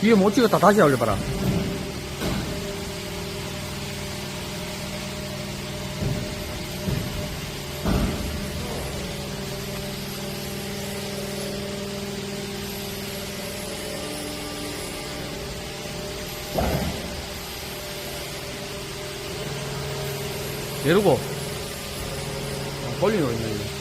뒤에 못 찍었다 다시 올려봐라. 내리고 돌리는 거 있네.